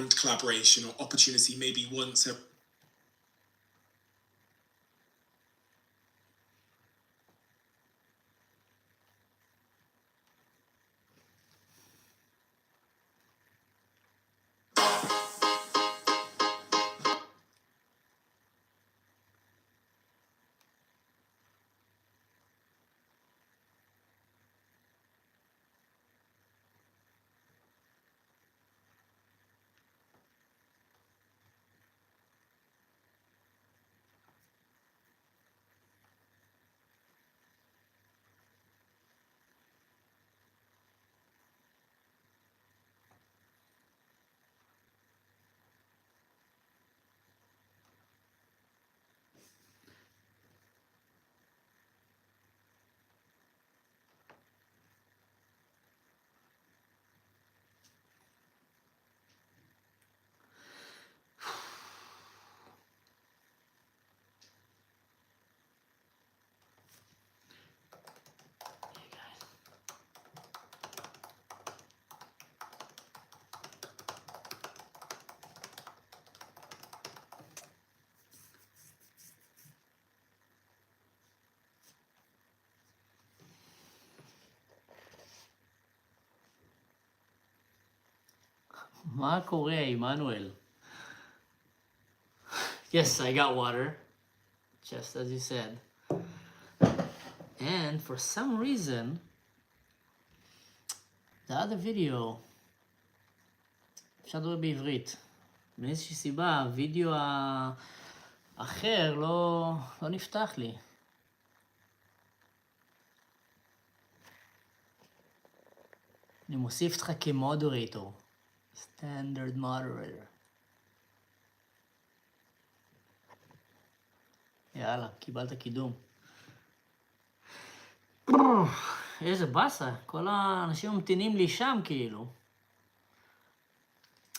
collaboration or opportunity maybe once a מה קורה, עמנואל? Yes, I got water, just as you said. And for some reason, the other video, אפשר לדבר בעברית. מאיזושהי סיבה, הוידאו האחר לא נפתח לי. אני מוסיף אותך כמודרטור. Standard moderator. יאללה, קיבלת קידום. איזה באסה, כל האנשים ממתינים לי שם כאילו.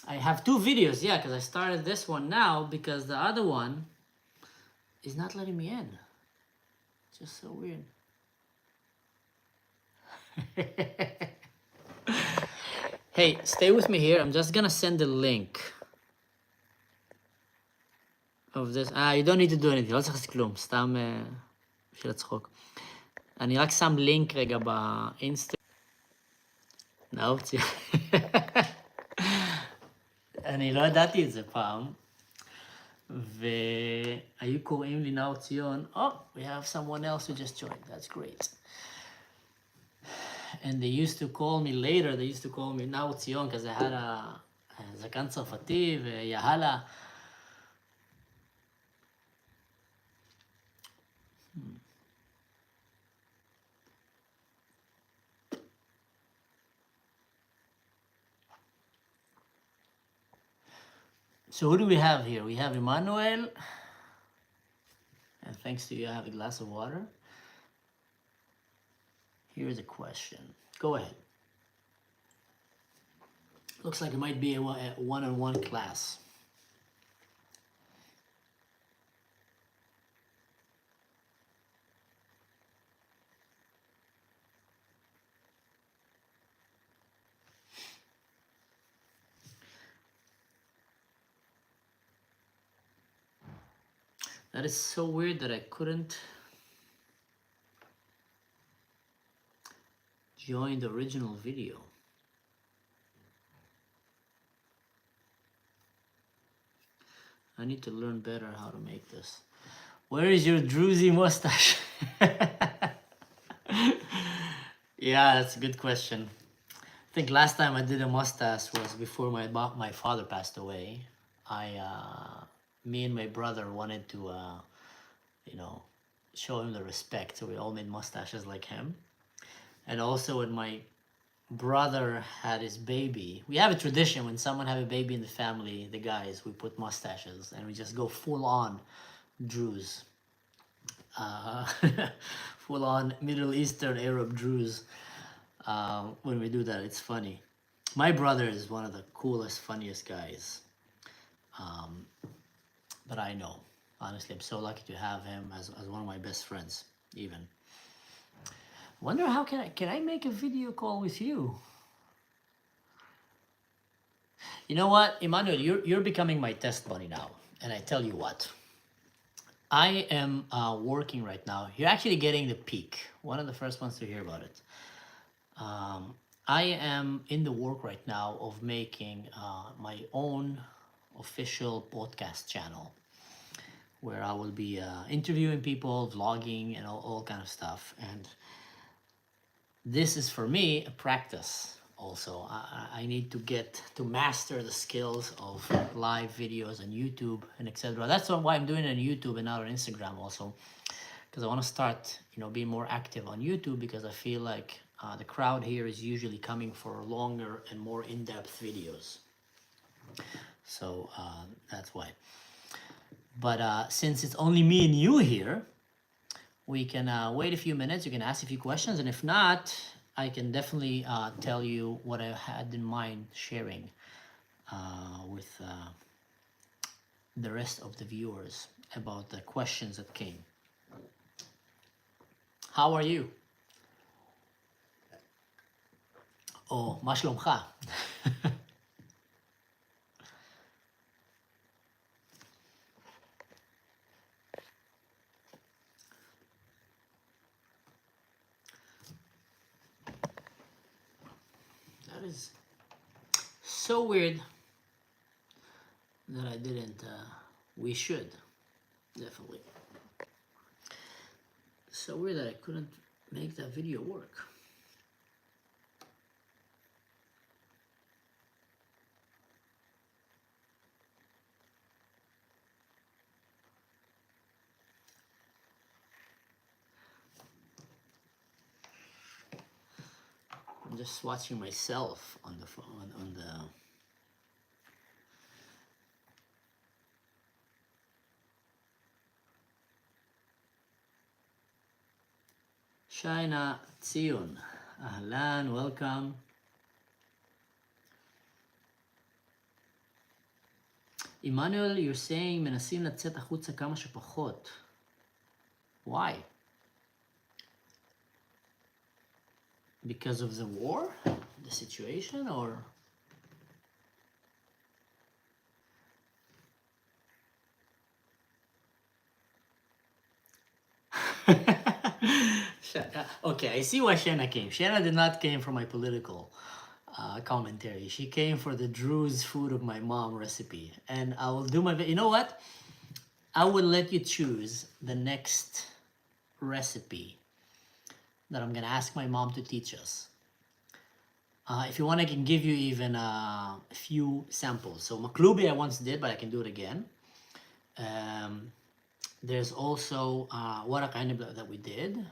I have two videos, yeah, because I started this one now because the other one is not letting me in. It's just so weird. Hey, stay with me here. I'm just gonna send the link of this. You don't need to do anything, לא צריך לעשות כלום, סתם בשביל הצחוק. אני רק שם לינק רגע באינסטגרם. האופציה. אני לא ידעתי את זה פעם. והיו קוראים לי נאור ציון. Oh, we have someone else who just joined. That's great. And they used to call me later, they used to call me נאור ציון, because I had a זקן צרפתי ויהלה. So who do we have here? We have Emmanuel. And thanks to you, I have a glass of water. Here's a question. Go ahead. Looks like it might be a one-on-one class. That is so weird that I couldn't join the original video. I need to learn better how to make this. Where is your Druzy mustache? Yeah, that's a good question. I think last time I did a mustache was before my father passed away. Me and my brother wanted to, show him the respect, so we all made mustaches like him. And also when my brother had his baby, we have a tradition when someone have a baby in the family, the guys, we put mustaches and we just go full on Druze. Full on Middle Eastern Arab Druze. When we do that, it's funny. My brother is one of the coolest, funniest guys. But I know, honestly, I'm so lucky to have him as one of my best friends, even. Wonder how can I make a video call with you? You know what, Emmanuel, you're becoming my test buddy now, and I tell you what, I am working right now. You're actually getting the peak. One of the first ones to hear about it. I am in the work right now of making my own official podcast channel where I will be interviewing people, vlogging, and all kind of stuff. And this is for me a practice also. I need to get to master the skills of live videos on YouTube and etc. That's why I'm doing it on YouTube and not on Instagram also, because I want to start, being more active on YouTube, because I feel like the crowd here is usually coming for longer and more in-depth videos. So that's why. But since it's only me and you here, we can wait a few minutes. You can ask a few questions, and if not, I can definitely tell you what I had in mind sharing with the rest of the viewers about the questions that came. How are you? Oh, מה שלומך? That is so weird that I didn't. We should, definitely. So weird that I couldn't make that video work. I'm just watching myself on the phone, on the. Shaina Tzion, Ahlan, welcome. Emmanuel, you're saying מנסים לצאת החוצה כמה שפחות. Why? Because of the war? The situation, or? Okay, I see why Shana came. Shana did not came for my political commentary. She came for the Druze food of my mom recipe. And I will do my best. You know what? I will let you choose the next recipe that I'm going to ask my mom to teach us. If you want, I can give you even a few samples. So maklubi I once did, but I can do it again. There's also waraq anib that we did.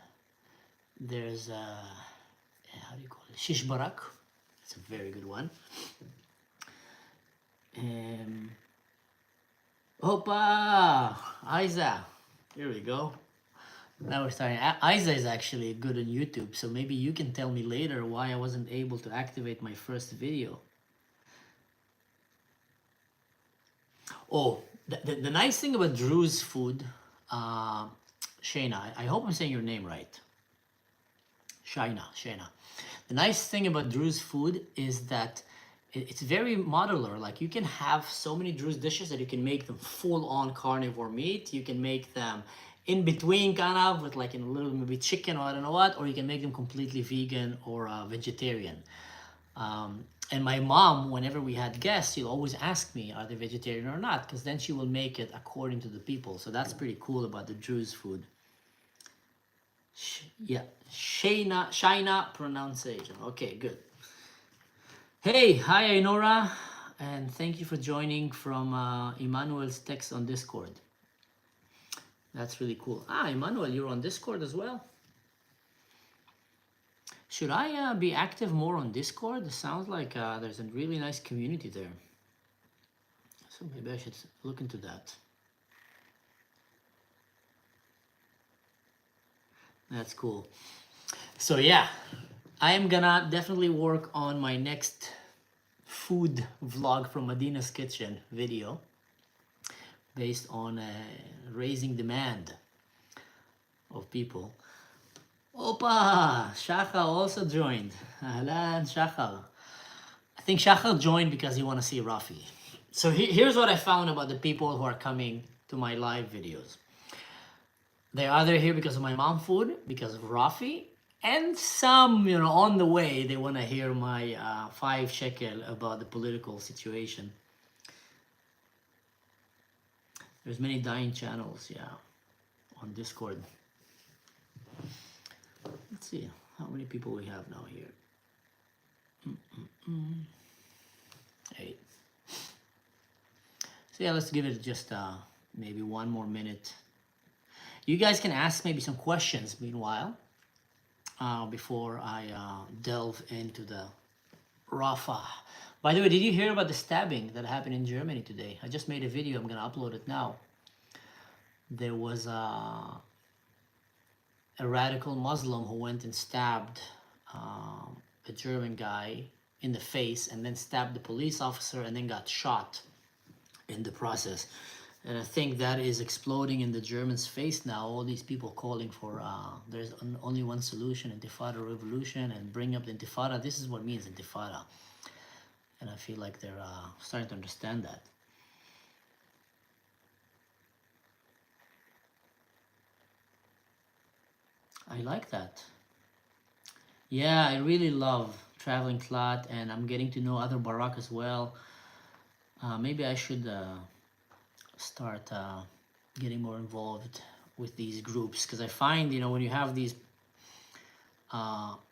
There's how do you call it? Shish barak. It's a very good one. Opa! Aiza! Here we go. Now we're starting. Aiza is actually good on YouTube, so maybe you can tell me later why I wasn't able to activate my first video. Oh, the nice thing about Drew's food, Shayna, I hope I'm saying your name right. Shayna. The nice thing about Drew's food is that it's very modular. Like, you can have so many Drew's dishes that you can make them full-on carnivore meat. You can make them in between, kind of, with like a little maybe chicken or I don't know what, or you can make them completely vegan or vegetarian. And my mom, whenever we had guests, she'll always ask me, are they vegetarian or not? Because then she will make it according to the people. So that's pretty cool about the Drew's food. Yeah, Shaina pronunciation. Okay, good. Hey, hi Ainora, and thank you for joining from Emmanuel's text on Discord. That's really cool. Emmanuel, you're on Discord as well? Should I be active more on Discord? It sounds like there's a really nice community there. So maybe I should look into that. That's cool. So yeah, I am gonna definitely work on my next food vlog from Madina's Kitchen video based on raising demand of people. Opa! Shachal also joined. Ahlan, Shachal. I think Shachar joined because he want to see Rafi. So here's what I found about the people who are coming to my live videos. They're either here because of my mom food, because of Rafi, and some, on the way, they want to hear my 5 shekel about the political situation. There's many dying channels, yeah, on Discord. Let's see how many people we have now here. 8. So yeah, let's give it just maybe 1 more minute. You guys can ask maybe some questions meanwhile, before I delve into the Rafah. By the way, did you hear about the stabbing that happened in Germany today? I just made a video, I'm gonna upload it now. There was a radical Muslim who went and stabbed a German guy in the face, and then stabbed the police officer, and then got shot in the process. And I think that is exploding in the Germans' face now. All these people calling for there's only one solution, Intifada revolution, and bring up the Intifada. This is what means Intifada. And I feel like they're starting to understand that. I like that. Yeah, I really love traveling Tlat, and I'm getting to know other Barak as well. Maybe I should start getting more involved with these groups, because I find, when you have these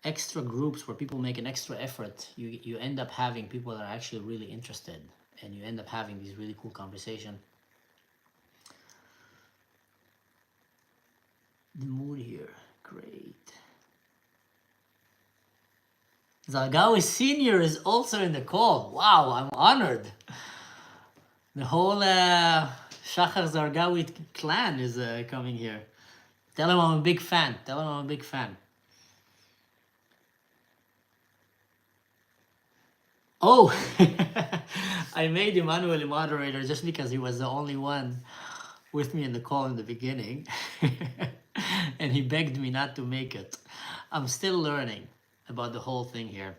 extra groups where people make an extra effort, you end up having people that are actually really interested, and you end up having these really cool conversations. The mood here, great. Zargawi Senior is also in the call. Wow, I'm honored. The whole Shachar Zargawi clan is coming here. Tell him I'm a big fan. Tell him I'm a big fan. Oh, I made Emmanuel a moderator just because he was the only one with me in the call in the beginning. And he begged me not to make it. I'm still learning about the whole thing here.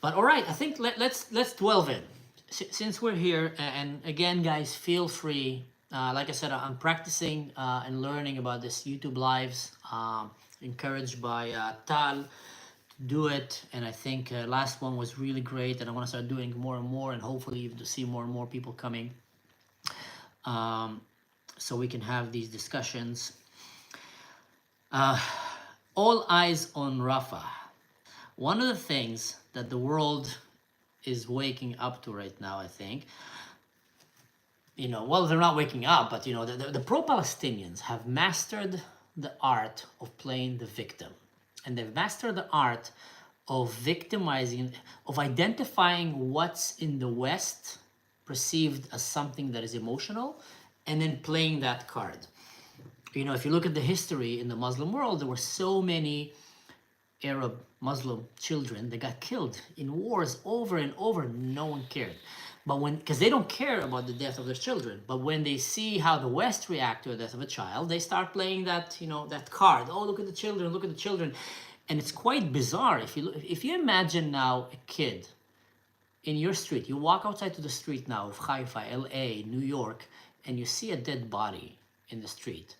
But all right, I think let's delve in. Since we're here, and again, guys, feel free. Like I said, I'm practicing and learning about this YouTube lives, encouraged by Tal to do it. And I think last one was really great, and I want to start doing more and more, and hopefully to see more and more people coming, so we can have these discussions. All eyes on Rafah. One of the things that the world is waking up to right now, I think, well, they're not waking up, but the pro-Palestinians have mastered the art of playing the victim, and they've mastered the art of victimizing, of identifying what's in the West perceived as something that is emotional, and then playing that card. If you look at the history in the Muslim world, there were so many Arab Muslim children that got killed in wars over and over. No one cared, but because they don't care about the death of their children, but when they see how the West react to the death of a child, they start playing that that card. Oh, look at the children, look at the children. And it's quite bizarre. If you imagine now a kid in your street, you walk outside to the street now of Haifa, LA, New York, and you see a dead body in the street,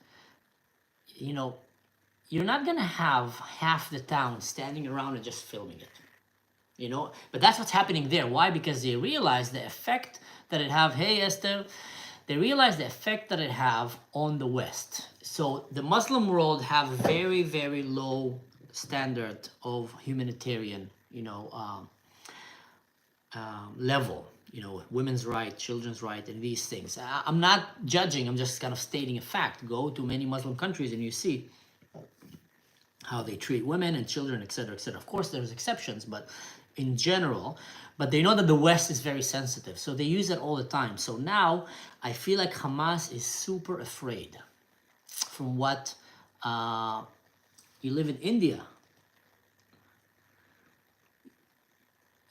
you're not gonna have half the town standing around and just filming it, But that's what's happening there. Why? Because they realize the effect that it have. Hey, Esther. They realize the effect that it have on the West. So the Muslim world have very, very low standard of humanitarian, level. Women's right, children's right, and these things. I'm not judging. I'm just kind of stating a fact. Go to many Muslim countries and you see how they treat women and children, etc., etc. Of course, there's exceptions, but in general, but they know that the West is very sensitive, so they use it all the time. So now I feel like Hamas is super afraid from what you live in India.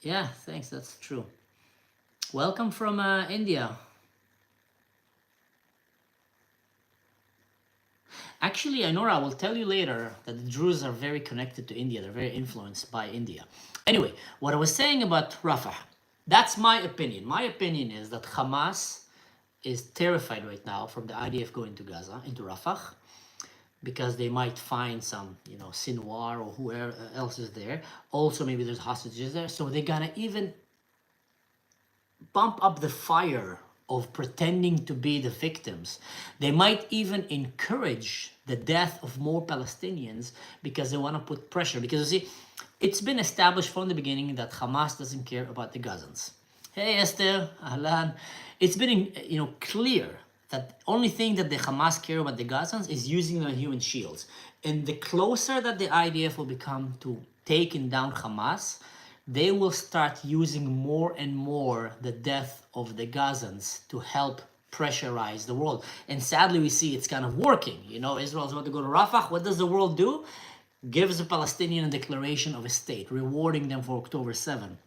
Yeah, thanks. That's true. Welcome from India. Actually, Ainora, I will tell you later that the Druze are very connected to India. They're very influenced by India. Anyway, what I was saying about Rafah, that's my opinion. My opinion is that Hamas is terrified right now from the idea of going to Gaza, into Rafah, because they might find some, Sinwar or whoever else is there. Also, maybe there's hostages there. So they're gonna even bump up the fire of pretending to be the victims. They might even encourage the death of more Palestinians because they want to put pressure. Because you see, it's been established from the beginning that Hamas doesn't care about the Gazans. Hey Esther, Ahlan. It's been clear that the only thing that the Hamas care about the Gazans is using them as human shields. And the closer that the IDF will become to taking down Hamas, they will start using more and more the death of the Gazans to help pressurize the world. And sadly, we see it's kind of working. Israel's about to go to Rafah. What does the world do? Gives the Palestinian a declaration of a state, rewarding them for October 7.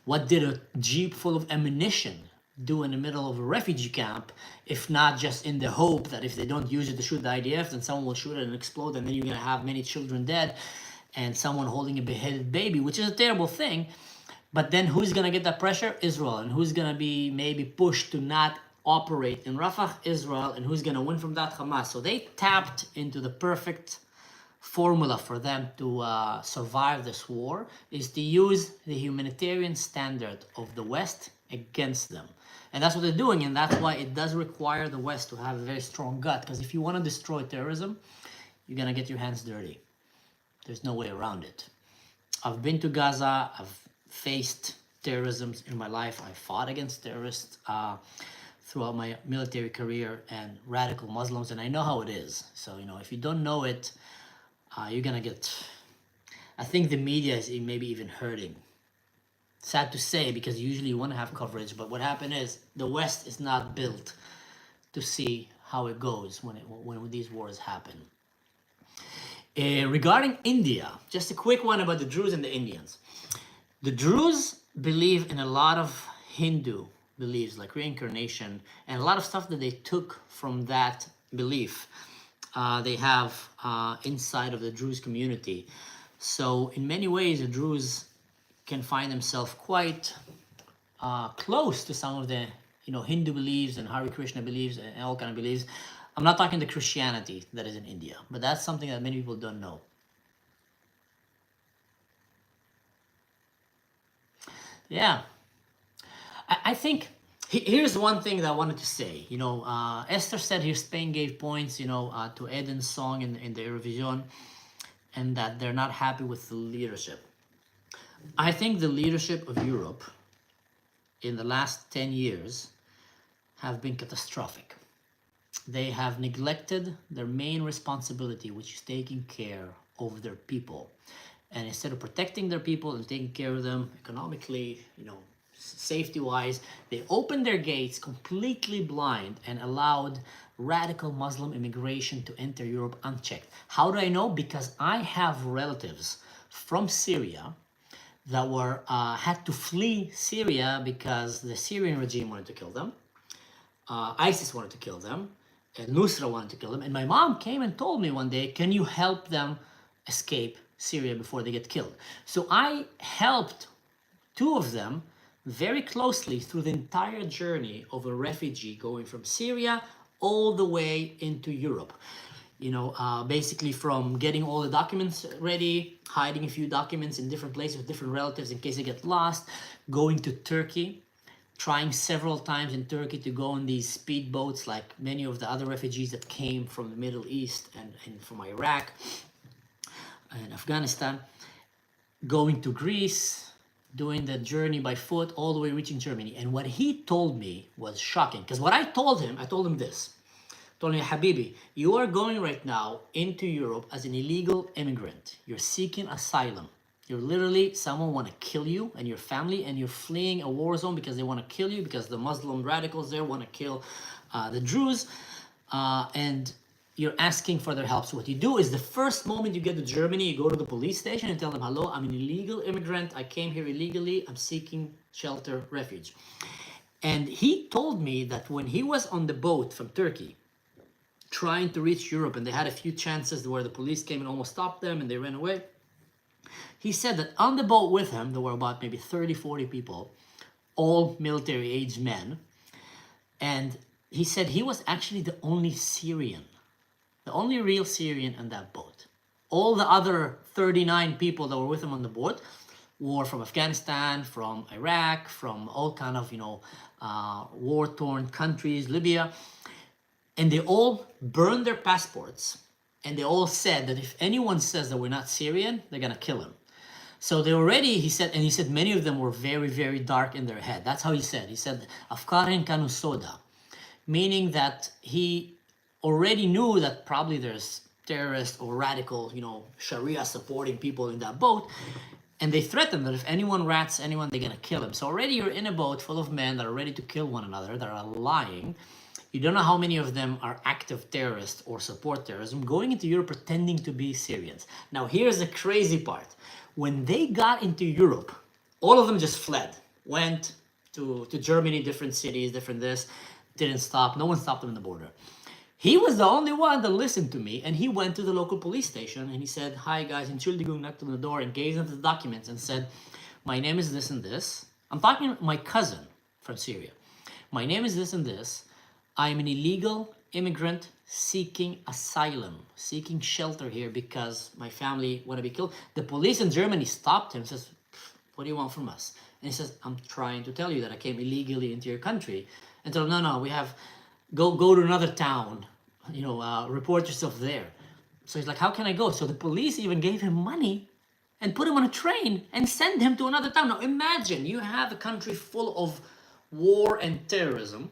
What did a jeep full of ammunition do in the middle of a refugee camp, if not just in the hope that if they don't use it to shoot the IDF, then someone will shoot it and explode, and then you're going to have many children dead and someone holding a beheaded baby, which is a terrible thing. But then who's going to get that pressure? Israel. And who's going to be maybe pushed to not operate in Rafah? Israel. And who's going to win from that? Hamas. So they tapped into the perfect formula for them to survive this war, is to use the humanitarian standard of the West against them. And that's what they're doing, and that's why it does require the West to have a very strong gut, because if you want to destroy terrorism, you're going to get your hands dirty. There's no way around it. I've been to Gaza. I've faced terrorism in my life. I fought against terrorists throughout my military career and radical Muslims, and I know how it is. So, if you don't know it, you're going to get... I think the media is maybe even hurting. Sad to say, because usually you want to have coverage, but what happened is the West is not built to see how it goes when these wars happen. Regarding India, just a quick one about the Druze and the Indians. The Druze believe in a lot of Hindu beliefs, like reincarnation, and a lot of stuff that they took from that belief. They have inside of the Druze community. So in many ways, the Druze can find themselves quite close to some of the Hindu beliefs and Hare Krishna beliefs and all kind of beliefs. I'm not talking the Christianity that is in India, but that's something that many people don't know. Yeah, I think here's one thing that I wanted to say. Esther said here Spain gave points, to Eden's song in the Eurovision, and that they're not happy with the leadership. I think the leadership of Europe in the last 10 years have been catastrophic. They have neglected their main responsibility, which is taking care of their people. And instead of protecting their people and taking care of them economically, safety-wise, they opened their gates completely blind and allowed radical Muslim immigration to enter Europe unchecked. How do I know? Because I have relatives from Syria that had to flee Syria because the Syrian regime wanted to kill them. ISIS wanted to kill them. And Nusra wanted to kill them. And my mom came and told me one day, can you help them escape Syria before they get killed? So I helped two of them very closely through the entire journey of a refugee going from Syria all the way into Europe. Basically from getting all the documents ready, hiding a few documents in different places with different relatives in case they get lost, going to Turkey, trying several times in Turkey to go on these speedboats like many of the other refugees that came from the Middle East and from Iraq and Afghanistan, going to Greece, doing the journey by foot all the way reaching Germany. And what he told me was shocking, because what I told him this. I told him, Habibi, you are going right now into Europe as an illegal immigrant. You're seeking asylum. You're literally, someone want to kill you and your family, and you're fleeing a war zone because they want to kill you, because the Muslim radicals there want to kill the Druze, and you're asking for their help. So what you do is the first moment you get to Germany, you go to the police station and tell them, hello, I'm an illegal immigrant. I came here illegally. I'm seeking shelter, refuge. And he told me that when he was on the boat from Turkey, trying to reach Europe, and they had a few chances where the police came and almost stopped them and they ran away. He said that on the boat with him, there were about maybe 30, 40 people, all military-aged men. And he said he was actually the only Syrian, the only real Syrian on that boat. All the other 39 people that were with him on the boat were from Afghanistan, from Iraq, from all kind of, war-torn countries, Libya. And they all burned their passports. And they all said that if anyone says that we're not Syrian, they're going to kill him. So they already, he said many of them were very, very dark in their head. That's how he said. He said, Afkarin kanu soda, meaning that he already knew that probably there's terrorist or radical, Sharia supporting people in that boat. And they threatened that if anyone rats anyone, they're going to kill him. So already you're in a boat full of men that are ready to kill one another, that are lying. You don't know how many of them are active terrorists or support terrorism, going into Europe pretending to be Syrians. Now here's the crazy part. When they got into Europe, all of them just fled, went to Germany, different cities, different this, didn't stop. No one stopped them in the border. He was the only one that listened to me, and he went to the local police station and he said, "Hi guys," Entschuldigung, knocked on the door and gave them the documents and said, "My name is this and this." I'm talking my cousin from Syria. "My name is this and this. I'm an illegal immigrant seeking asylum, seeking shelter here because my family want to be killed." The police in Germany stopped him and says, "What do you want from us?" And he says, "I'm trying to tell you that I came illegally into your country." And told him, no, we have, go to another town, report yourself there. So he's like, "How can I go?" So the police even gave him money and put him on a train and sent him to another town. Now imagine you have a country full of war and terrorism,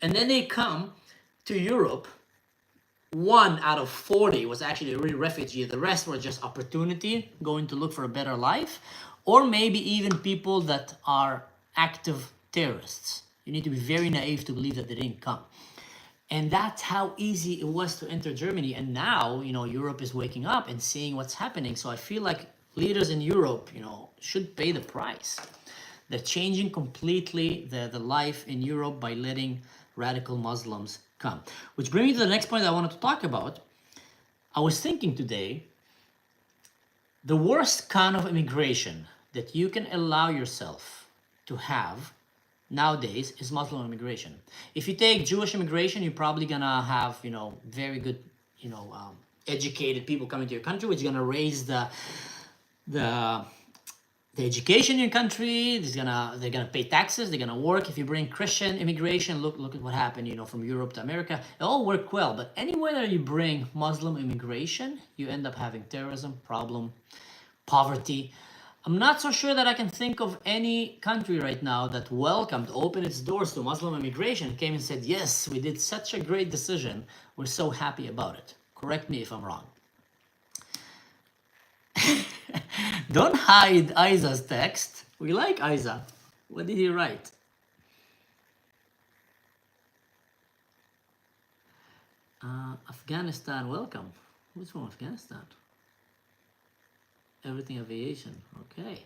and then they come to Europe. 1 out of 40 was actually a real refugee. The rest were just opportunity, going to look for a better life, or maybe even people that are active terrorists. You need to be very naive to believe that they didn't come. And that's how easy it was to enter Germany. And now, Europe is waking up and seeing what's happening. So I feel like leaders in Europe, should pay the price. They're changing completely the life in Europe by letting radical Muslims come. Which brings me to the next point I wanted to talk about. I was thinking today, the worst kind of immigration that you can allow yourself to have nowadays is Muslim immigration. If you take Jewish immigration, you're probably gonna have, very good, educated people coming to your country, which is gonna raise the education in your country. They're gonna pay taxes. They're gonna work. If you bring Christian immigration, look at what happened, from Europe to America. It all worked well. But anywhere that you bring Muslim immigration, you end up having terrorism, problem, poverty. I'm not so sure that I can think of any country right now that opened its doors to Muslim immigration, came and said, "Yes, we did such a great decision. We're so happy about it." Correct me if I'm wrong. Don't hide Isa's text. We like Isa. What did he write? Afghanistan, welcome. Who's from Afghanistan? Everything aviation. Okay.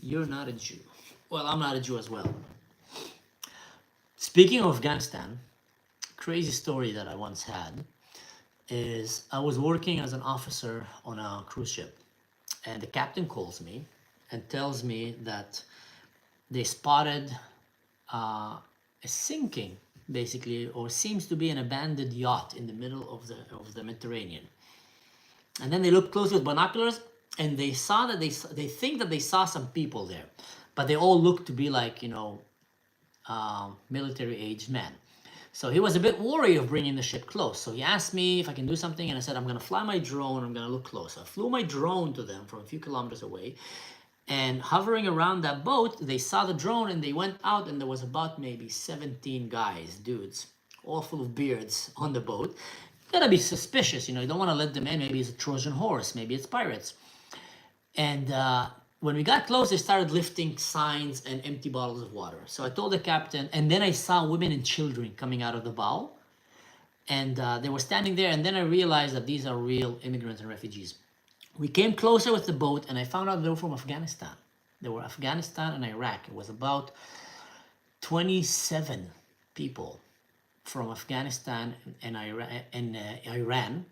You're not a Jew. Well, I'm not a Jew as well. Speaking of Afghanistan, crazy story that I once had is I was working as an officer on a cruise ship, and the captain calls me and tells me that they spotted a sinking, basically, or seems to be an abandoned yacht in the middle of the Mediterranean. And then they looked closely with binoculars, and they saw that they think that they saw some people there, but they all looked to be like military-aged men. So he was a bit worried of bringing the ship close. So he asked me if I can do something, and I said, "I'm going to fly my drone. I'm going to look close." I flew my drone to them from a few kilometers away, and hovering around that boat, they saw the drone, and they went out, and there was about maybe 17 guys, dudes, all full of beards on the boat. You gotta be suspicious, you don't want to let them in. Maybe it's a Trojan horse, maybe it's pirates. And when we got close, they started lifting signs and empty bottles of water. So I told the captain, and then I saw women and children coming out of the bow, and they were standing there, and then I realized that these are real immigrants and refugees. We came closer with the boat, and I found out they were from Afghanistan. They were Afghanistan and Iraq. It was about 27 people from Afghanistan and Iran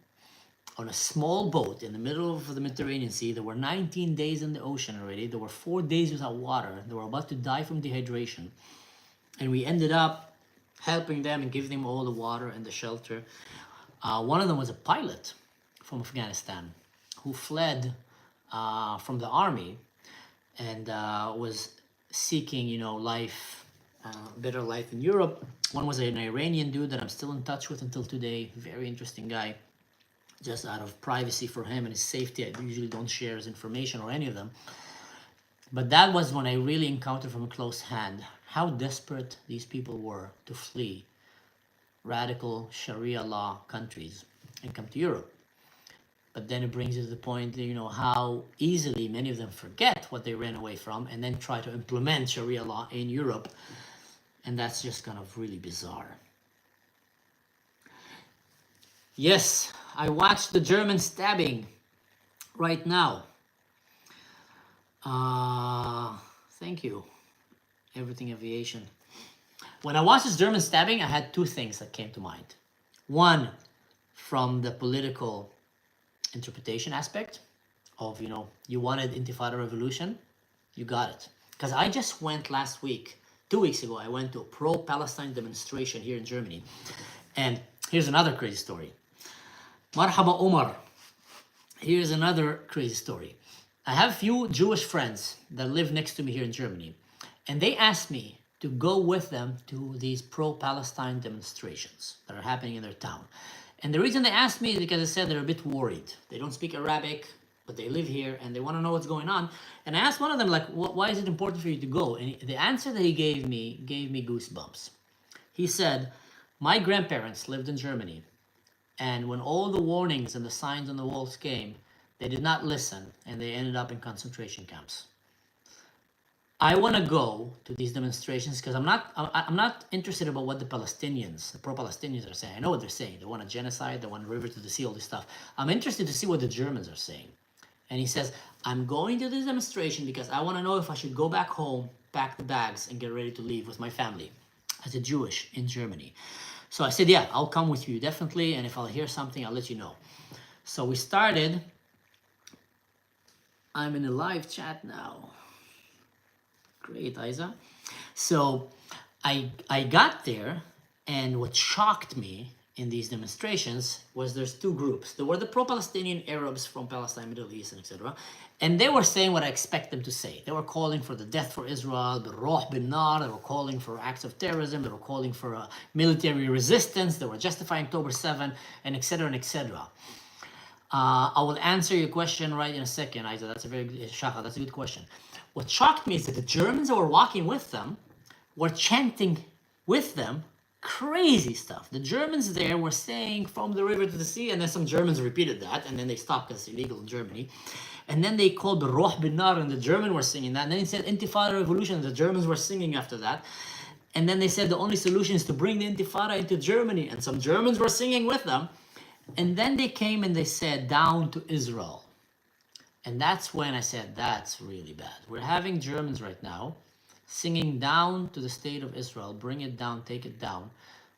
on a small boat in the middle of the Mediterranean Sea. There were 19 days in the ocean already. There were 4 days without water. They were about to die from dehydration. And we ended up helping them and giving them all the water and the shelter. One of them was a pilot from Afghanistan who fled from the army and was seeking, life, better life in Europe. One was an Iranian dude that I'm still in touch with until today. Very interesting guy. Just out of privacy for him and his safety, I usually don't share his information or any of them. But that was when I really encountered from a close hand how desperate these people were to flee radical Sharia law countries and come to Europe. But then it brings you to the point, how easily many of them forget what they ran away from and then try to implement Sharia law in Europe. And that's just kind of really bizarre. Yes, I watched the German stabbing right now. Thank you, Everything Aviation. When I watched this German stabbing, I had two things that came to mind. One, from the political interpretation aspect of, you wanted Intifada revolution, you got it. Because I just went last week, 2 weeks ago, I went to a pro-Palestine demonstration here in Germany. And here's another crazy story. Marhaba Omar. Here's another crazy story. I have a few Jewish friends that live next to me here in Germany. And they asked me to go with them to these pro-Palestine demonstrations that are happening in their town. And the reason they asked me is because they said they're a bit worried. They don't speak Arabic, but they live here and they want to know what's going on. And I asked one of them, why is it important for you to go? And the answer that he gave me goosebumps. He said, my grandparents lived in Germany. And when all the warnings and the signs on the walls came, they did not listen and they ended up in concentration camps. I want to go to these demonstrations because I'm not interested about what the Palestinians, the pro-Palestinians are saying. I know what they're saying. They want a genocide, they want a river to the sea, all this stuff. I'm interested to see what the Germans are saying. And he says, I'm going to this demonstration because I want to know if I should go back home, pack the bags, and get ready to leave with my family as a Jewish in Germany. So I said, yeah, I'll come with you, definitely. And if I'll hear something, I'll let you know. So we started. I'm in a live chat now. Great, Isa. So I got there, and what shocked me in these demonstrations was there's two groups. There were the pro-Palestinian Arabs from Palestine, Middle East, and etc. And they were saying what I expect them to say. They were calling for the death for Israel, بالروح بالنار. They were calling for acts of terrorism. They were calling for military resistance. They were justifying October 7, and etc. and etc. I will answer your question right in a second, Isa. That's a very good, Shaka, that's a good question. What shocked me is that the Germans that were walking with them were chanting with them crazy stuff. The Germans there were saying from the river to the sea, and then some Germans repeated that, and then they stopped because it's illegal in Germany. And then they called the Roh bin Nar, and the Germans were singing that. And then he said Intifada revolution, and the Germans were singing after that. And then they said the only solution is to bring the Intifada into Germany, and some Germans were singing with them. And then they came and they said down to Israel. And that's when I said, that's really bad. We're having Germans right now singing down to the state of Israel, bring it down, take it down,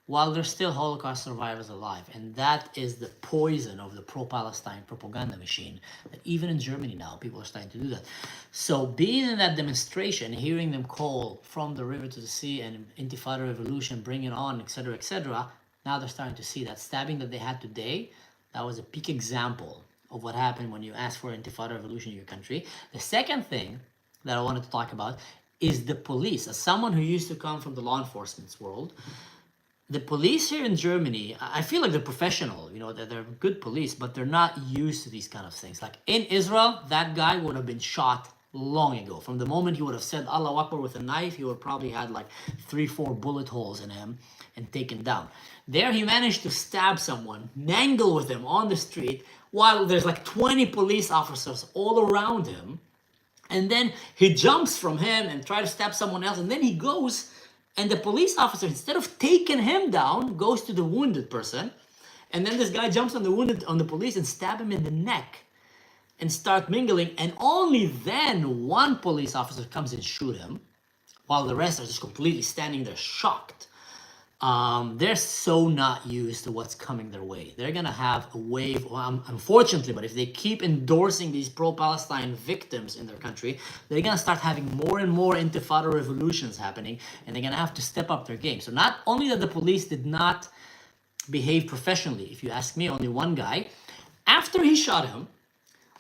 while there's still Holocaust survivors alive. And that is the poison of the pro-Palestine propaganda machine, that even in Germany now, people are starting to do that. So being in that demonstration, hearing them call from the river to the sea and Intifada revolution, bring it on, etc., now they're starting to see that stabbing that they had today, that was a peak example of what happened when you ask for Intifada revolution in your country. The second thing that I wanted to talk about is the police. As someone who used to come from the law enforcement world, the police here in Germany, I feel like they're professional, that they're good police, but they're not used to these kind of things. Like in Israel, that guy would have been shot long ago. From the moment he would have said Allahu Akbar with a knife, he would probably had like 3-4 bullet holes in him and taken down. There he managed to stab someone, mangle with him on the street, while there's like 20 police officers all around him. And then he jumps from him and tries to stab someone else. And then he goes, and the police officer, instead of taking him down, goes to the wounded person. And then this guy jumps on the police and stab him in the neck and start mingling. And only then one police officer comes and shoot him, while the rest are just completely standing there shocked. They're so not used to what's coming their way. They're gonna have a wave, unfortunately, but if they keep endorsing these pro-Palestine victims in their country, they're gonna start having more and more intifada revolutions happening, and they're gonna have to step up their game. So not only that the police did not behave professionally, if you ask me, only one guy, after he shot him,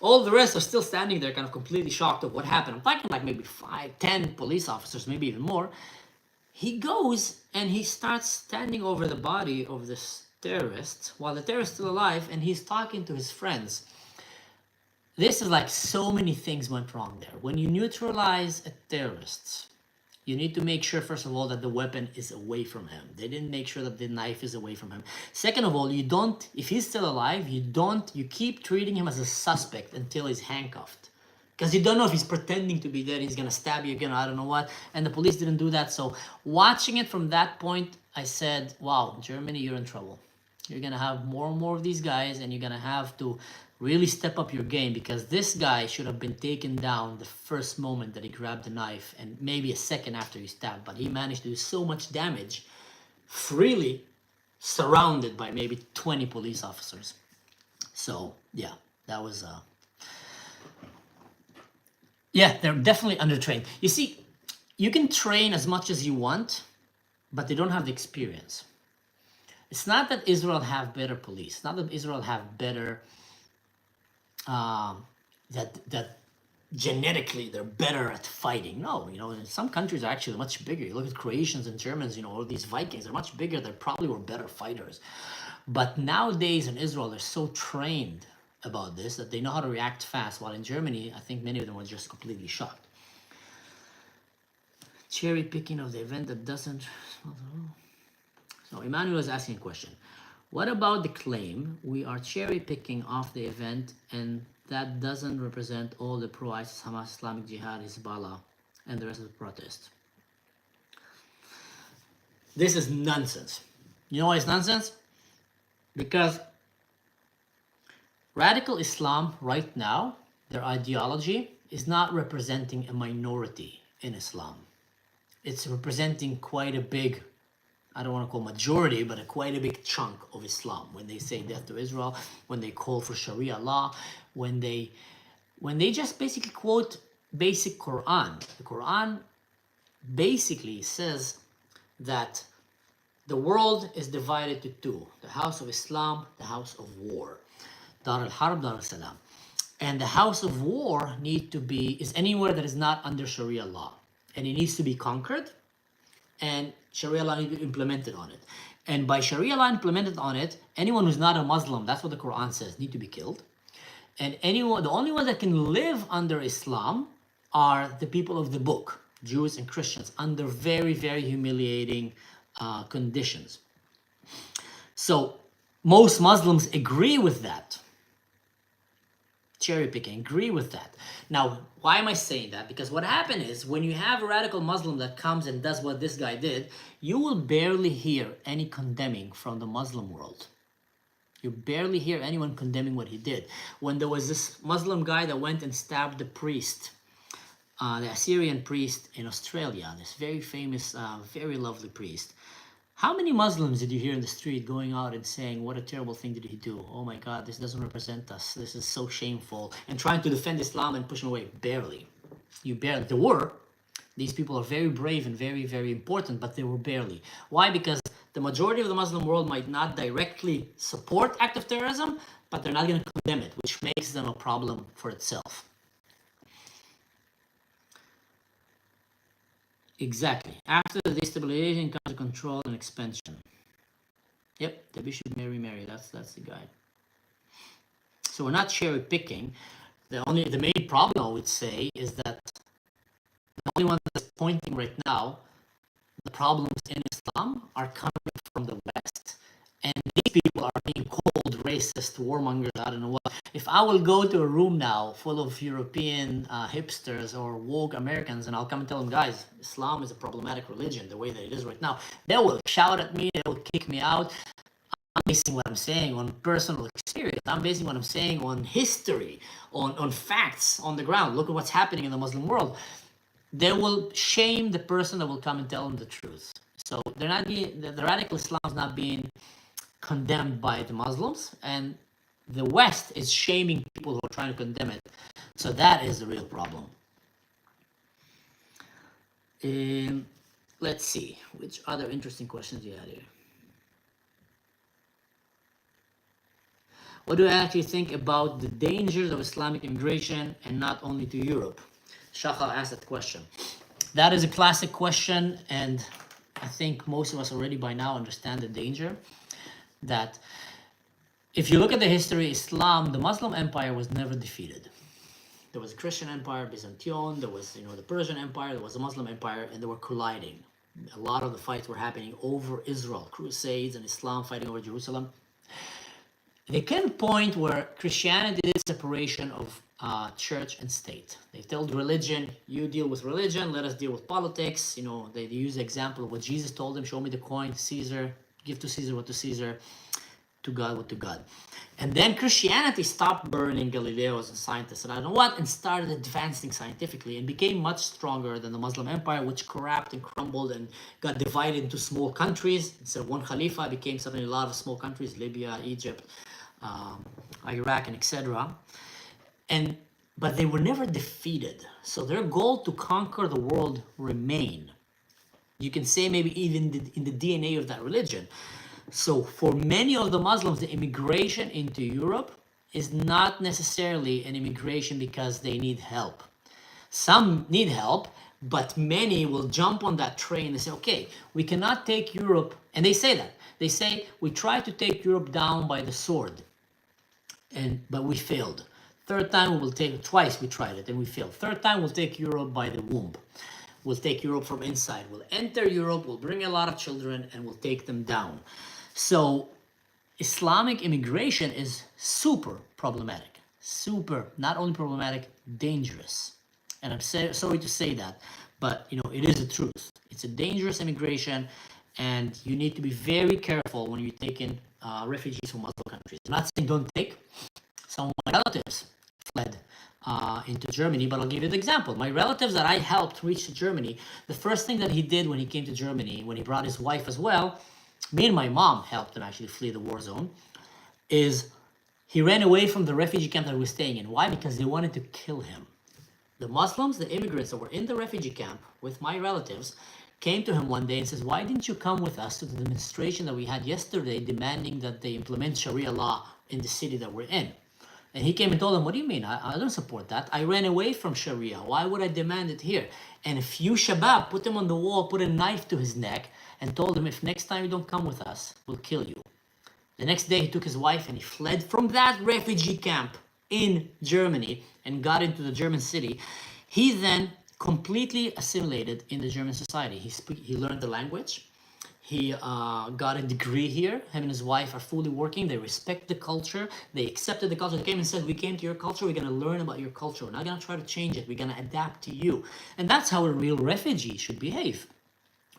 all the rest are still standing there kind of completely shocked of what happened. I'm talking like maybe 5, 10 police officers, maybe even more. He goes and he starts standing over the body of this terrorist while the terrorist is still alive, and he's talking to his friends. This is like so many things went wrong there. When you neutralize a terrorist, you need to make sure, first of all, that the weapon is away from him. They didn't make sure that the knife is away from him. Second of all, you don't, if he's still alive, you keep treating him as a suspect until he's handcuffed. Because you don't know if he's pretending to be dead, he's gonna stab you again, I don't know what. And the police didn't do that. So watching it from that point, I said, wow, Germany, you're in trouble. You're gonna have more and more of these guys, and you're gonna have to really step up your game, because this guy should have been taken down the first moment that he grabbed the knife, and maybe a second after he stabbed. But he managed to do so much damage freely, surrounded by maybe 20 police officers. So yeah, that was yeah, they're definitely undertrained. You see, you can train as much as you want, but they don't have the experience. It's not that Israel have better police. It's not that Israel have better, that genetically they're better at fighting. No, some countries are actually much bigger. You look at Croatians and Germans, all these Vikings, they're much bigger. They probably were better fighters. But nowadays in Israel, they're so trained about this that they know how to react fast, while in Germany I think many of them were just completely shocked. Cherry picking of the event that doesn't. So Emmanuel is asking a question. What about the claim we are cherry picking off the event and that doesn't represent all the pro-ISIS, Hamas, Islamic Jihad, Hezbollah, and the rest of the protests? This is nonsense. You know why it's nonsense? Because radical Islam right now, their ideology is not representing a minority in Islam. It's representing quite a big, I don't want to call majority, but quite a big chunk of Islam. When they say death to Israel, when they call for Sharia law, when they just basically quote basic Quran. The Quran basically says that the world is divided to two: the house of Islam, the house of war. Dar al-Harb, Dar al-Salam. And the house of war is anywhere that is not under Sharia law. And it needs to be conquered, and Sharia law needs to be implemented on it. And by Sharia law implemented on it, anyone who's not a Muslim, that's what the Quran says, need to be killed. And the only ones that can live under Islam are the people of the book, Jews and Christians, under very, very humiliating conditions. So most Muslims agree with that. Cherry picking, agree with that. Now, why am I saying that? Because what happened is, when you have a radical Muslim that comes and does what this guy did, you will barely hear any condemning from the Muslim world. You barely hear anyone condemning what he did. When there was this Muslim guy that went and stabbed the priest, the Assyrian priest in Australia, this very famous, very lovely priest, how many Muslims did you hear in the street going out and saying, what a terrible thing did he do? Oh my God, this doesn't represent us. This is so shameful. And trying to defend Islam and push him away. Barely. There were. These people are very brave and very, very important, but they were barely. Why? Because the majority of the Muslim world might not directly support active terrorism, but they're not going to condemn it, which makes them a problem for itself. Exactly. After the destabilization comes control and expansion. Yep, the Bishop Mary. That's the guy. So we're not cherry picking. The main problem, I would say, is that the only one that's pointing right now, the problems in Islam are coming from the West. And these people are being called racist, warmongers, I don't know what. If I will go to a room now full of European hipsters or woke Americans, and I'll come and tell them, guys, Islam is a problematic religion, the way that it is right now, they will shout at me, they will kick me out. I'm basing what I'm saying on personal experience. I'm basing what I'm saying on history, on facts on the ground. Look at what's happening in the Muslim world. they will shame the person that will come and tell them the truth. So they're not being, the radical Islam is not being condemned by the Muslims, and the West is shaming people who are trying to condemn it. So that is the real problem. Let's see, which other interesting questions you had here. What do I actually think about the dangers of Islamic immigration, and not only to Europe? Shachar asked that question. That is a classic question, and I think most of us already by now understand the danger. That if you look at the history, Islam, the Muslim empire was never defeated. There was a Christian empire, Byzantium, there was the Persian empire, there was the Muslim empire, and they were colliding. A lot of the fights were happening over Israel, Crusades and Islam fighting over Jerusalem. There came a point where Christianity did separation of church and state. They told religion, you deal with religion, let us deal with politics. They use the example of what Jesus told them, show me the coin to Caesar, give to Caesar what to Caesar, to God what to God. And then Christianity stopped burning Galileos and scientists and I don't know what, and started advancing scientifically and became much stronger than the Muslim empire, which collapsed and crumbled and got divided into small countries. Instead of one Khalifa, it became suddenly a lot of small countries, Libya, Egypt, Iraq, and etc. But they were never defeated. So their goal to conquer the world remained. You can say maybe even in the DNA of that religion. So for many of the Muslims, the immigration into Europe is not necessarily an immigration because they need help. Some need help, but many will jump on that train and say, okay, we cannot take Europe. And they say that. They say, we tried to take Europe down by the sword, but we failed. Third time, twice we tried it and we failed. Third time, we'll take Europe by the womb. We'll take Europe from inside. We'll enter Europe, we'll bring a lot of children, and we'll take them down. So Islamic immigration is super problematic. Super, not only problematic, dangerous. And I'm sorry to say that, but it is the truth. It's a dangerous immigration, and you need to be very careful when you take in refugees from Muslim countries. I'm not saying don't take. Some of my relatives fled into Germany, but I'll give you an example. My relatives that I helped reach to Germany, the first thing that he did when he came to Germany, when he brought his wife as well, me and my mom helped him actually flee the war zone, is he ran away from the refugee camp that he was staying in. Why? Because they wanted to kill him. The Muslims, the immigrants that were in the refugee camp with my relatives, came to him one day and says, why didn't you come with us to the demonstration that we had yesterday demanding that they implement Sharia law in the city that we're in? And he came and told them, what do you mean? I don't support that. I ran away from Sharia. Why would I demand it here? And a few Shabab put him on the wall, put a knife to his neck, and told him, if next time you don't come with us, we'll kill you. The next day, he took his wife and he fled from that refugee camp in Germany and got into the German city. He then completely assimilated in the German society. He learned the language. He got a degree here. Him and his wife are fully working. They respect the culture. They accepted the culture. They came and said, we came to your culture. We're going to learn about your culture. We're not going to try to change it. We're going to adapt to you. And that's how a real refugee should behave.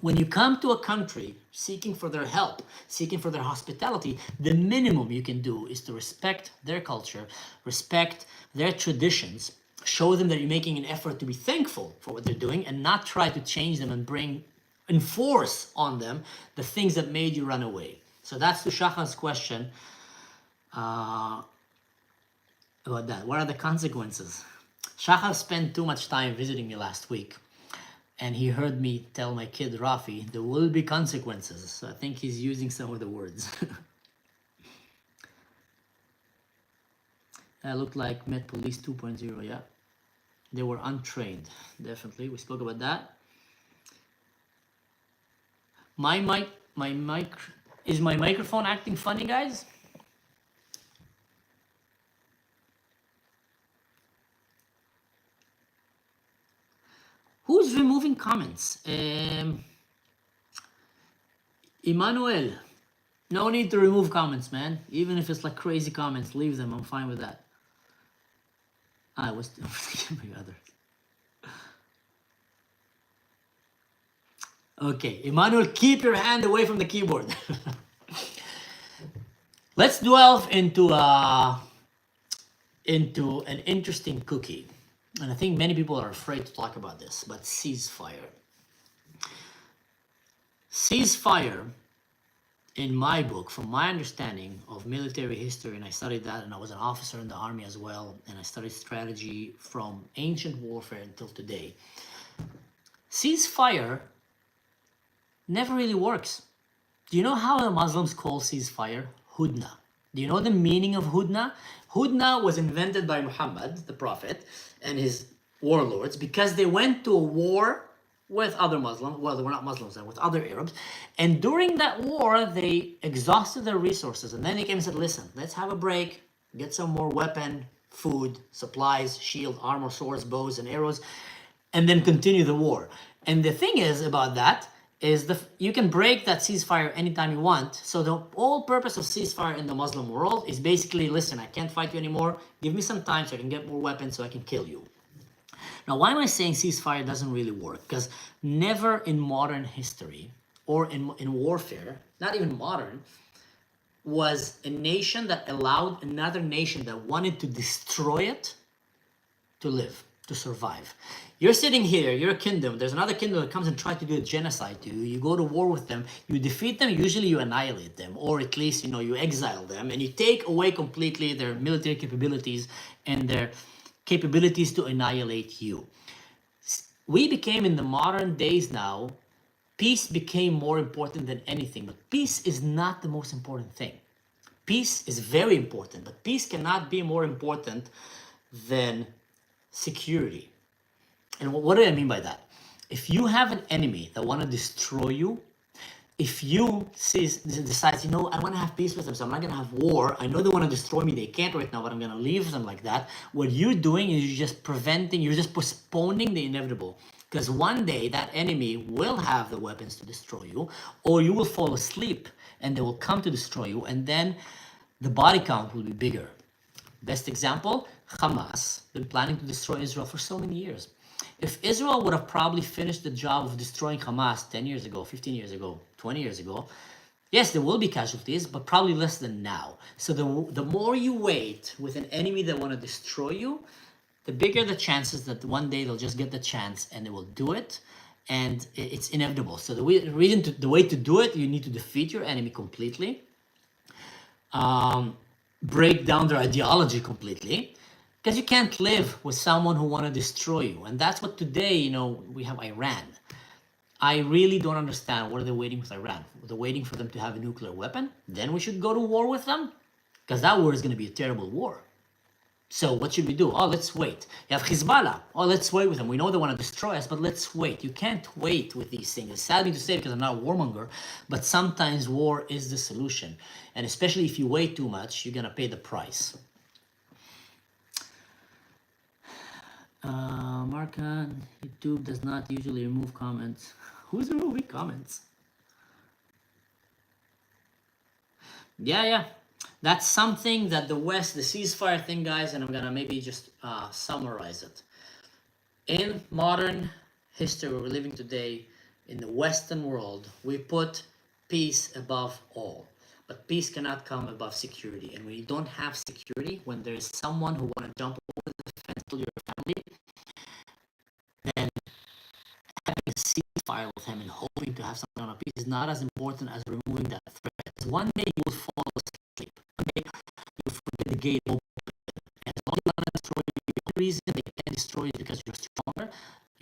When you come to a country seeking for their help, seeking for their hospitality, the minimum you can do is to respect their culture, respect their traditions, show them that you're making an effort to be thankful for what they're doing, and not try to change them and enforce on them the things that made you run away. So that's to Shachan's question about that. What are the consequences? Shachan spent too much time visiting me last week, and he heard me tell my kid Rafi, there will be consequences. So I think he's using some of the words. That looked like Met Police 2.0, yeah. They were untrained, definitely. We spoke about that. Is my microphone acting funny, guys? Who's removing comments? Emmanuel, no need to remove comments, man. Even if it's like crazy comments, leave them. I'm fine with that. I was thinking about others. Okay, Emmanuel, keep your hand away from the keyboard. Let's delve into an interesting cookie. and I think many people are afraid to talk about this, but ceasefire. Ceasefire, in my book, from my understanding of military history, and I studied that, and I was an officer in the army as well, and I studied strategy from ancient warfare until today. Ceasefire never really works. Do you know how the Muslims call ceasefire? Hudna. Do you know the meaning of Hudna? Hudna was invented by Muhammad, the Prophet, and his warlords because they went to a war with other Muslims. Well, they were not Muslims then, with other Arabs. And during that war, they exhausted their resources. And then they came and said, listen, let's have a break, get some more weapon, food, supplies, shield, armor, swords, bows, and arrows, and then continue the war. And the thing is about that is you can break that ceasefire anytime you want. So the whole purpose of ceasefire in the Muslim world is basically, listen, I can't fight you anymore. Give me some time so I can get more weapons so I can kill you. Now, why am I saying ceasefire doesn't really work? Because never in modern history or in warfare, not even modern, was a nation that allowed another nation that wanted to destroy it to live, to survive. You're sitting here, you're a kingdom, there's another kingdom that comes and tries to do a genocide to you. You go to war with them, you defeat them, usually you annihilate them, or at least, you exile them, and you take away completely their military capabilities and their capabilities to annihilate you. We became, in the modern days now, peace became more important than anything, but peace is not the most important thing. Peace is very important, but peace cannot be more important than security. And what do I mean by that? If you have an enemy that want to destroy you, if you decides, I want to have peace with them, so I'm not going to have war. I know they want to destroy me. They can't right now, but I'm going to leave them like that. What you're doing is you're just postponing the inevitable. Because one day that enemy will have the weapons to destroy you, or you will fall asleep and they will come to destroy you, and then the body count will be bigger. Best example, Hamas, been planning to destroy Israel for so many years. If Israel would have probably finished the job of destroying Hamas 10 years ago, 15 years ago, 20 years ago, yes, there will be casualties, but probably less than now. So the more you wait with an enemy that want to destroy you, the bigger the chances that one day they'll just get the chance and they will do it, and it's inevitable. So the way to do it, you need to defeat your enemy completely, break down their ideology completely, because you can't live with someone who want to destroy you. And that's what today, we have Iran. I really don't understand. What are they waiting with Iran? They're waiting for them to have a nuclear weapon? Then we should go to war with them? Because that war is going to be a terrible war. So what should we do? Oh, let's wait. You have Hezbollah. Oh, let's wait with them. We know they want to destroy us, but let's wait. You can't wait with these things. It's sad to say because I'm not a warmonger, but sometimes war is the solution. And especially if you wait too much, you're going to pay the price. Marka, YouTube does not usually remove comments. Who's removing comments? Yeah. That's something that the West, the ceasefire thing, guys, and I'm going to maybe just summarize it. In modern history, where we're living today, in the Western world, we put peace above all. But peace cannot come above security. And when you don't have security, when there is someone who want to jump over the fence to your family, then having a ceasefire with him and hoping to have some kind of peace is not as important as removing that threat. Because one day you will fall asleep. One day you will forget the gate open. And as long as they want to destroy you, the only reason they can destroy you is because you're stronger.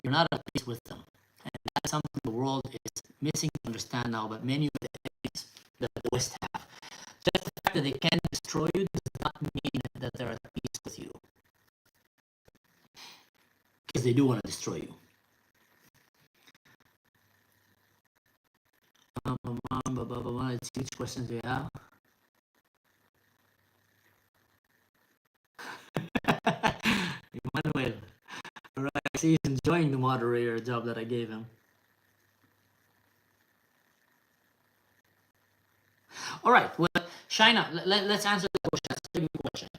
You're not at peace with them. And that's something the world is missing to understand now, but many of the enemies that the West have. Just the fact that they can destroy you does not mean that they're at peace with you. Because they do want to destroy you. It's huge questions we have. Emmanuel. All right, I see he's enjoying the moderator job that I gave him. All right, well, Shaina, let's answer the question. That's a good question.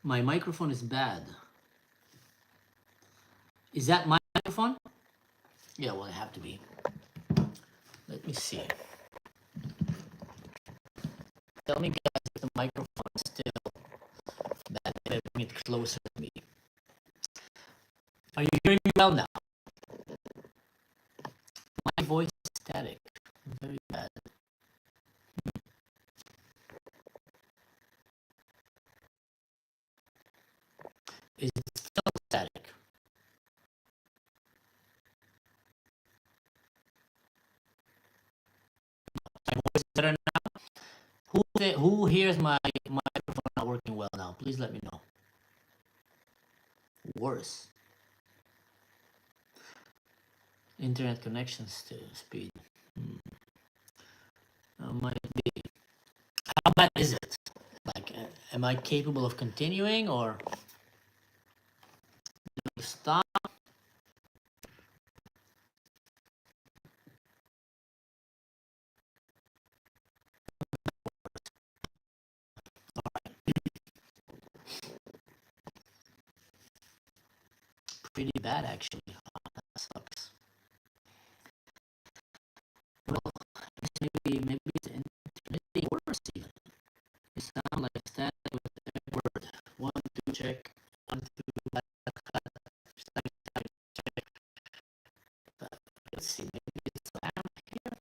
My microphone is bad. Is that my microphone? Yeah, well, it have to be. Let me see. Tell me, guys, if the microphone is still well now. My voice is static. Very bad. Is it still static? My voice is better now? Who hears my microphone not working well now? Please let me know. Worse. Internet connection speed. Might be. How bad is it? Like, am I capable of continuing or stop? Pretty bad, actually. That sucks. Well, maybe it's infinity worse even. You sound like static with every word. 1, 2, check. 1, 2, check. Let's see, maybe it's loud here.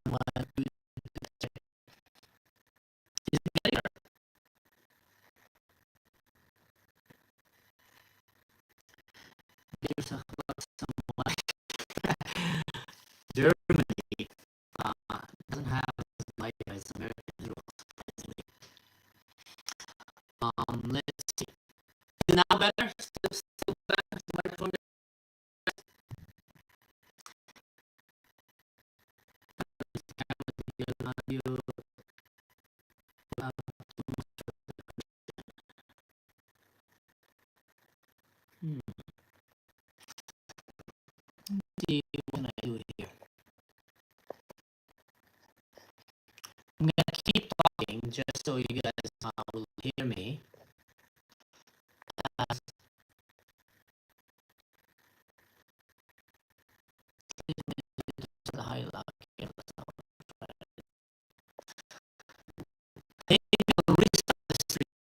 1, 2, check. Is it better? Get yourself someone. Germany doesn't have as light as American rules, surprisingly. Let's see. Is it now better? Still better? Microphone. Audio. See what can I do here. I'm gonna keep talking just so you guys will hear me. The highlight. Maybe I'll restart the stream.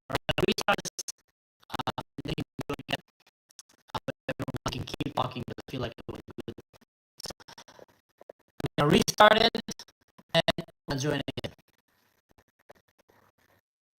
Or I'll restart this. Then you go again. Everyone can keep talking because I feel like it was good. I'm gonna restart it and I'll join again.